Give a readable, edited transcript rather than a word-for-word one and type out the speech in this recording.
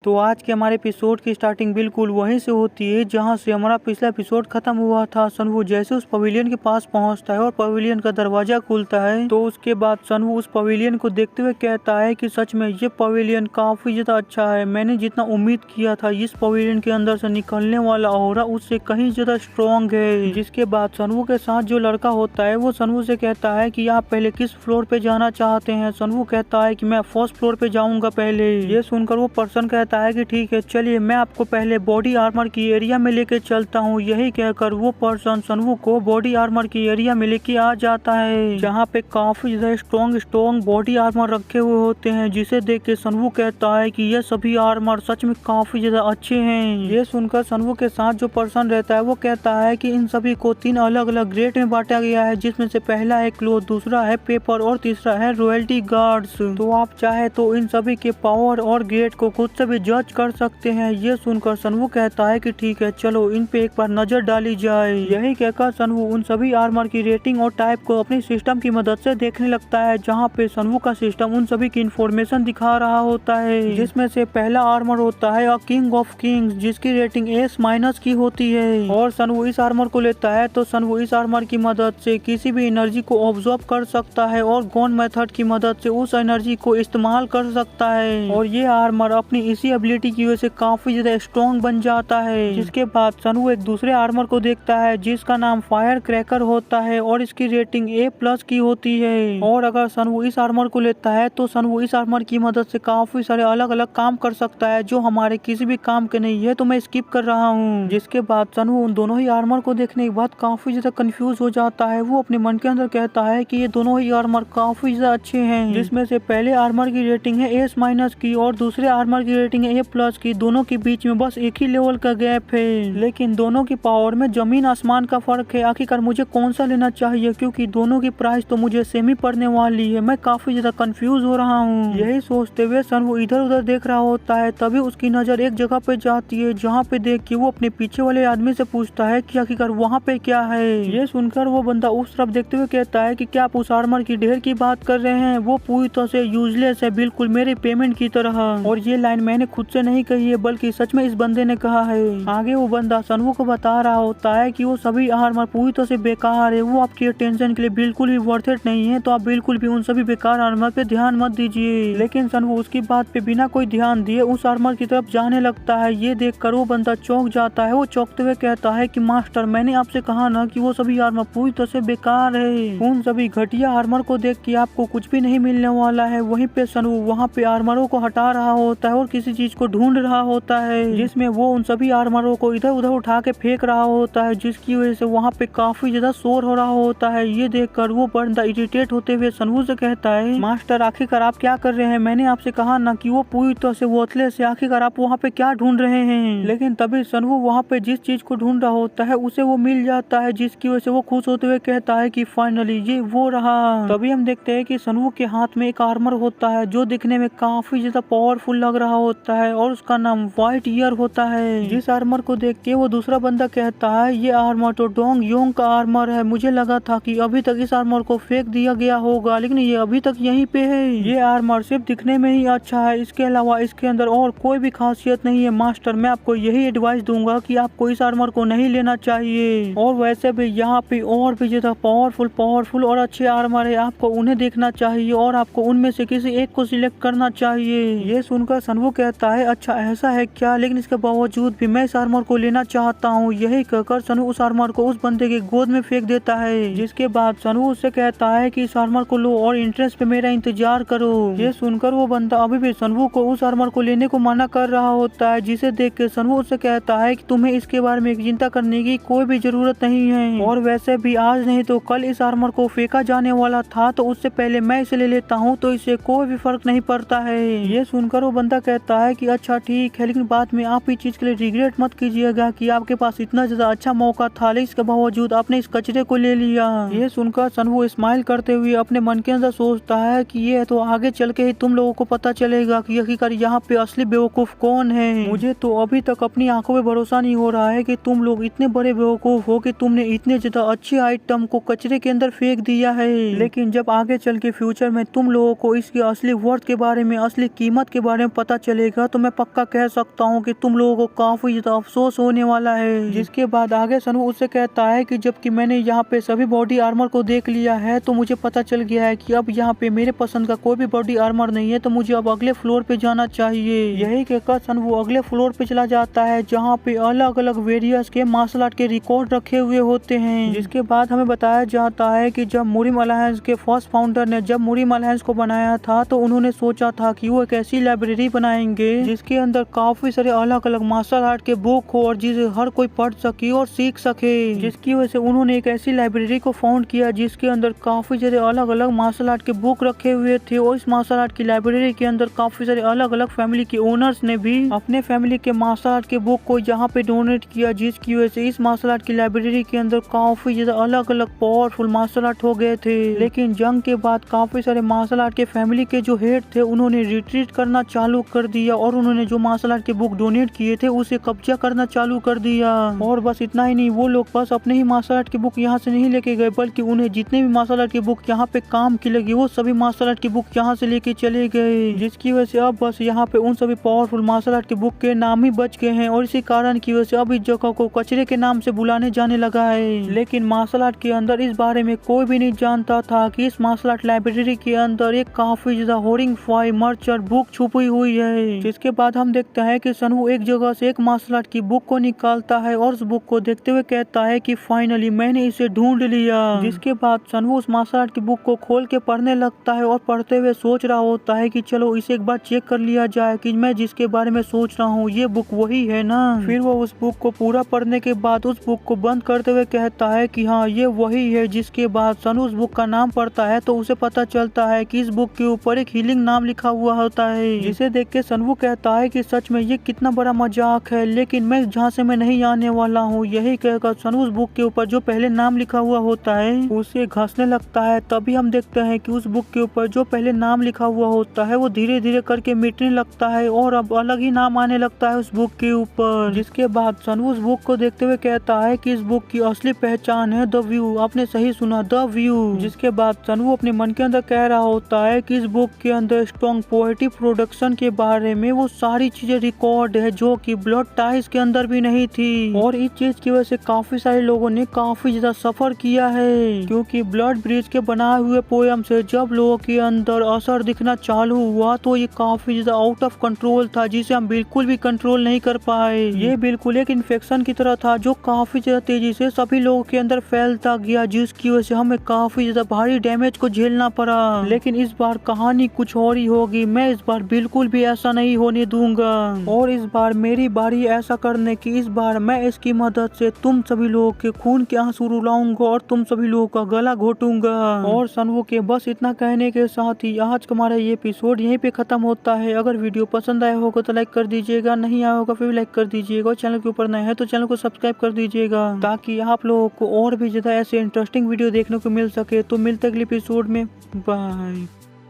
तो आज के हमारे एपिसोड की स्टार्टिंग बिल्कुल वहीं से होती है जहां से हमारा पिछला एपिसोड खत्म हुआ था। सनवू जैसे उस पवेलियन के पास पहुंचता है और पवेलियन का दरवाजा खुलता है तो उसके बाद सनवू उस पवेलियन को देखते हुए कहता है कि सच में ये पवेलियन काफी ज्यादा अच्छा है। मैंने जितना उम्मीद किया था इस पवेलियन के अंदर से निकलने वाला ऑरा उससे कहीं ज्यादा स्ट्रॉन्ग है। जिसके बाद सनवू के साथ जो लड़का होता है वो सनवू से कहता है कि आप पहले किस फ्लोर पे जाना चाहते हैं। सनवू कहता है कि मैं फर्स्ट फ्लोर पे जाऊंगा पहले। ये सुनकर वो पर्सन कहता है कि ठीक है चलिए मैं आपको पहले बॉडी आर्मर की एरिया में लेके चलता हूँ। यही कहकर वो पर्सन सनवू को बॉडी आर्मर की एरिया में लेके आ जाता है जहाँ पे काफी ज्यादा स्ट्रॉन्ग बॉडी आर्मर रखे हुए होते हैं। जिसे देख के सनवू कहता है कि ये सभी आर्मर सच में काफी ज्यादा अच्छे हैं। ये सुनकर सनवू के साथ जो पर्सन रहता है वो कहता है कि इन सभी को 3 अलग अलग ग्रेड में बांटा गया है जिसमें से पहला है क्लोथ, दूसरा है पेपर और तीसरा है रॉयल्टी गार्ड्स। तो आप चाहे तो इन सभी के पावर और ग्रेड को खुद से भी जज कर सकते हैं। ये सुनकर सनवू कहता है कि ठीक है चलो इन पे एक बार नजर डाली जाए। यही कहकर सनवू उन सभी आर्मर की रेटिंग और टाइप को अपनी सिस्टम की मदद से देखने लगता है जहाँ पे सनवू का सिस्टम उन सभी की इंफॉर्मेशन दिखा रहा होता है। जिसमें से पहला आर्मर होता है किंग ऑफ किंग्स जिसकी रेटिंग S- की होती है। और सनवू इस आर्मर को लेता है तो सनवू इस आर्मर की मदद से किसी भी एनर्जी को ऑब्जर्व कर सकता है और गॉन मेथड की मदद से उस एनर्जी को इस्तेमाल कर सकता है। और ये आर्मर अपनी इसी एबिलिटी की वजह से काफी ज्यादा स्ट्रॉन्ग बन जाता है। जिसके बाद सनवू एक दूसरे आर्मर को देखता है जिसका नाम फायर क्रैकर होता है और इसकी रेटिंग A+ की होती है। और अगर सनवू इस आर्मर को लेता है तो सनवू इस आर्मर की मदद से काफी सारे अलग अलग काम कर सकता है जो हमारे किसी भी काम के नहीं है तो मैं स्किप कर रहा हूँ। जिसके बाद सनवू उन दोनों ही आर्मर को देखने के बाद काफी ज्यादा कंफ्यूज हो जाता है। वो अपने मन के अंदर कहता है कि ये दोनों ही आर्मर काफी ज्यादा अच्छे हैं। जिसमें से पहले आर्मर की रेटिंग है S- की और दूसरे आर्मर की रेटिंग है A+ की। दोनों के बीच में बस एक ही लेवल का गैप है लेकिन दोनों की पावर में जमीन आसमान का फर्क है। आखिरकार मुझे कौन सा लेना चाहिए क्योंकि दोनों की प्राइस तो मुझे सेम ही पड़ने वाली है। मैं काफी ज्यादा कंफ्यूज हो रहा हूँ। यही सोचते हुए सनवू इधर उधर देख रहा होता है तभी उसकी नजर एक जगह पे जाती है जहाँ पे देख के वो अपने पीछे वाले आदमी से पूछता है कि आखिरकार वहाँ पे क्या है। ये सुनकर वो बंदा उस तरफ देखते हुए कहता है कि क्या आप उस आर्मर की ढेर की बात कर रहे हैं? वो पूरी तरह से यूजलेस है, बिल्कुल मेरे पेमेंट की तरह। और ये लाइन मैंने खुद से नहीं कही है बल्कि सच में इस बंदे ने कहा है। आगे वो बंदा सनवू को बता रहा होता है कि वो सभी आर्मर पूरी तरह से बेकार है, वो आपकी अटेंशन के लिए बिल्कुल भी वर्थ इट नहीं है तो आप बिल्कुल भी उन सभी बेकार आर्मर पे ध्यान मत दीजिए। लेकिन सनवू उसकी बात पे बिना कोई ध्यान दिए उस आर्मर की तरफ जाने लगता है। ये देखकर वो बंदा चौंक जाता है। वो चौंकते हुए कहता है कि मास्टर मैंने आपसे कहा ना कि वो सभी आर्मर पूरी तरह से बेकार है। उन सभी घटिया आर्मर को देख के आपको कुछ भी नहीं मिलने वाला है। वहीं पे सनवू वहाँ पे आर्मरों को हटा रहा होता है और किसी चीज को ढूंढ रहा होता है जिसमें वो उन सभी आर्मरों को इधर उधर उठा के फेंक रहा होता है जिसकी वजह से वहाँ पे काफी ज्यादा शोर हो रहा होता है। ये देखकर वो बंदा इरिटेट होते हुए सनवू से कहता है मास्टर आखिरकार आप क्या कर रहे हैं? मैंने आपसे कहा ना कि वो पूरी तरह से वर्थलेस है, आखिरकार आप वहाँ पे क्या ढूंढ रहे हैं? लेकिन तभी सनवू वहाँ पे जिस चीज को ढूंढ रहा होता है उसे वो मिल जाता है जिसकी वजह से वो खुश होते हुए कहता है कि फाइनली ये वो रहा। तभी हम देखते हैं कि सनवू के हाथ में एक आर्मर होता है जो दिखने में काफी ज्यादा पावरफुल लग रहा होता है और उसका नाम व्हाइट ईयर होता है। जिस आर्मर को देख के वो दूसरा बंदा कहता है ये आर्मर तो डोंग योंग का आर्मर है, मुझे लगा था कि अभी तक इस आर्मर को फेंक दिया गया होगा लेकिन ये अभी तक यहीं पे है। ये आर्मर सिर्फ दिखने में ही अच्छा है, इसके अलावा इसके अंदर और कोई भी खासियत नहीं है। मास्टर मैं आपको यही एडवाइस दूंगा कि आपको इस आर्मर को नहीं लेना चाहिए। और वैसे भी यहाँ पे और भी ज्यादा पावरफुल और अच्छे आर्मर है, आपको उन्हें देखना चाहिए और आपको उनमें से किसी एक को सिलेक्ट करना चाहिए। ये सुनकर सनवू कहता है अच्छा ऐसा है क्या, लेकिन इसके बावजूद भी मैं इस आर्मर को लेना चाहता हूँ। यही कहकर सनवू उस आर्मर को उस बंदे के गोद में फेंक देता है। जिसके बाद सनवू उससे कहता है कि इस आर्मर को लो और इंट्रेंस पे मेरा इंतजार करो। ये सुनकर वो बंदा अभी भी सनवू को उस आर्मर को लेने को मना कर रहा होता है जिसे देख के सनवू उससे कहता है कि तुम्हें इसके बारे में चिंता करने की कोई भी जरूरत नहीं है और वैसे भी आज नहीं तो कल इस आर्मर को फेंका जाने वाला था तो उससे पहले मैं इसे ले लेता हूँ तो इससे कोई भी फर्क नहीं पड़ता है। ये सुनकर वो बंदा कहता है कि अच्छा ठीक है लेकिन बाद में आप इस चीज के लिए रिग्रेट मत कीजिएगा कि आपके पास इतना ज्यादा अच्छा मौका था लेकिन इसके बावजूद आपने इस कचरे को ले लिया। ये सुनकर सनवू स्माइल करते हुए अपने मन के अंदर सोचता है कि ये तो आगे चल के ही तुम लोगों को पता चलेगा कि आखिरकार यहाँ पे असली बेवकूफ कौन है। मुझे तो अभी तक अपनी आंखों पे भरोसा नहीं हो रहा है कि तुम लोग इतने बड़े बेवकूफ हो कि तुमने इतने ज्यादा अच्छे आइटम को कचरे के अंदर फेंक दिया है। लेकिन जब आगे चल के फ्यूचर में तुम लोगों को इसकी असली वर्थ के बारे में, असली कीमत के बारे में पता चलेगा जाएगा तो मैं पक्का कह सकता हूँ कि तुम लोगों को काफी ज्यादा अफसोस होने वाला है। जिसके बाद आगे सनवू उससे कहता है कि जबकि मैंने यहाँ पे सभी बॉडी आर्मर को देख लिया है तो मुझे पता चल गया है कि अब यहाँ पे मेरे पसंद का कोई भी बॉडी आर्मर नहीं है, तो मुझे अब अगले फ्लोर पे जाना चाहिए। यही कहकर सनवू अगले फ्लोर पे चला जाता है जहाँ पे अलग अलग वेरियस के मार्शल आर्ट के रिकॉर्ड रखे हुए होते हैं। जिसके बाद हमें बताया जाता है कि जब मुरिम अलायंस के फर्स्ट फाउंडर ने जब मुरिम अलायंस को बनाया था तो उन्होंने सोचा था कि वो एक ऐसी लाइब्रेरी बनाएंगे जिसके अंदर काफी सारे अलग अलग मार्शल आर्ट के बुक हो और जिसे हर कोई पढ़ सके और सीख सके। जिसकी वजह से उन्होंने एक ऐसी लाइब्रेरी को फाउंड किया जिसके अंदर काफी सारे अलग अलग मार्शल आर्ट के बुक रखे हुए थे और इस मार्शल आर्ट की लाइब्रेरी के अंदर काफी सारे अलग अलग फैमिली के ओनर्स ने भी अपने फैमिली के मार्शल आर्ट के बुक को यहाँ पे डोनेट किया, जिसकी वजह से इस मार्शल आर्ट की लाइब्रेरी के अंदर काफी ज्यादा अलग अलग पावरफुल मार्शल आर्ट हो गए थे। लेकिन जंग के बाद काफी सारे मार्शल आर्ट के फैमिली के जो हेड थे उन्होंने रिट्रीट करना चालू कर दिया और उन्होंने जो मार्शल आर्ट के बुक डोनेट किए थे उसे कब्जा करना चालू कर दिया। और बस इतना ही नहीं, वो लोग बस अपने ही मार्शल आर्ट के बुक यहाँ से नहीं लेके गए बल्कि उन्हें जितने भी मार्शल आर्ट के बुक यहाँ पे काम की लगी वो सभी मार्शल आर्ट की बुक यहाँ से लेके चले गए। जिसकी वजह से अब बस यहाँ पे उन सभी पावरफुल मार्शल आर्ट के बुक के नाम ही बच गए हैं और इसी कारण की वजह से अब इस जगह को कचरे के नाम से बुलाने जाने लगा है। लेकिन मार्शल आर्ट के अंदर इस बारे में कोई भी नहीं जानता था कि इस मार्शल आर्ट लाइब्रेरी के अंदर एक काफी ज्यादा होरिंगफाई मर्चर बुक छुपी हुई है। जिसके बाद हम देखते हैं कि सनवू एक जगह से एक मार्शल आर्ट की बुक को निकालता है और उस बुक को देखते हुए कहता है कि फाइनली मैंने इसे ढूंढ लिया। जिसके बाद सनवू उस मार्शल आर्ट की बुक को खोल के पढ़ने लगता है और पढ़ते हुए सोच रहा होता है कि चलो इसे एक बार चेक कर लिया जाए कि मैं जिसके बारे में सोच रहा हूँ ये बुक वही है ना। फिर वो उस बुक को पूरा पढ़ने के बाद उस बुक को बंद करते हुए कहता है कि हाँ ये वही है। जिसके बाद सनू उस बुक का नाम पढ़ता है तो उसे पता चलता है कि इस बुक के ऊपर एक हीलिंग नाम लिखा हुआ होता है। जिसे देख के सनवू कहता है कि सच में ये कितना बड़ा मजाक है, लेकिन मैं जहाँ से मैं नहीं आने वाला हूँ। यही कहकर सनू उस बुक के ऊपर जो पहले नाम लिखा हुआ होता है उसे घसने लगता है। तभी हम देखते हैं कि उस बुक के ऊपर जो पहले नाम लिखा हुआ होता है वो धीरे धीरे करके मिटने लगता है और अब अलग ही नाम आने लगता है उस बुक के ऊपर। जिसके बाद सनू उस बुक को देखते हुए कहता है कि इस बुक की असली पहचान है द व्यू। आपने सही सुना, द व्यू। जिसके बाद सनू अपने मन के अंदर कह रहा होता है कि इस बुक के अंदर स्ट्रॉन्ग पोएटिक प्रोडक्शन के बारे में वो सारी चीजें रिकॉर्ड है जो कि ब्लड टाइज के अंदर भी नहीं थी। और इस चीज की वजह से काफी सारे लोगों ने काफी ज्यादा सफर किया है, क्योंकि ब्लड ब्रिज के बनाए हुए पोयम से जब लोगों के अंदर असर दिखना चालू हुआ तो ये काफी ज्यादा आउट ऑफ कंट्रोल था, जिसे हम बिल्कुल भी कंट्रोल नहीं कर पाए। ये बिल्कुल एक इन्फेक्शन की तरह था जो काफी ज्यादा तेजी से सभी लोगों के अंदर फैलता गया, जिसकी वजह से हमें काफी ज्यादा भारी डैमेज को झेलना पड़ा। लेकिन इस बार कहानी कुछ और ही होगी। मैं इस बार बिल्कुल भी ऐसा नहीं होने दूंगा और इस बार मेरी बारी ऐसा करने की। इस बार मैं इसकी मदद से तुम सभी लोगों के खून के आंसू रुलाऊंगा और तुम सभी लोगों का गला घोटूंगा। और सनवू के बस इतना कहने के साथ ही आज का हमारा ये एपिसोड यहीं पे खत्म होता है। अगर वीडियो पसंद आया होगा तो लाइक कर दीजिएगा, नहीं आया होगा फिर भी लाइक कर दीजिएगा। चैनल के ऊपर नए हैं तो चैनल को सब्सक्राइब कर दीजिएगा ताकि आप लोगों को और भी ज्यादा ऐसे इंटरेस्टिंग वीडियो देखने को मिल सके। तो मिलते अगले एपिसोड में, बाय।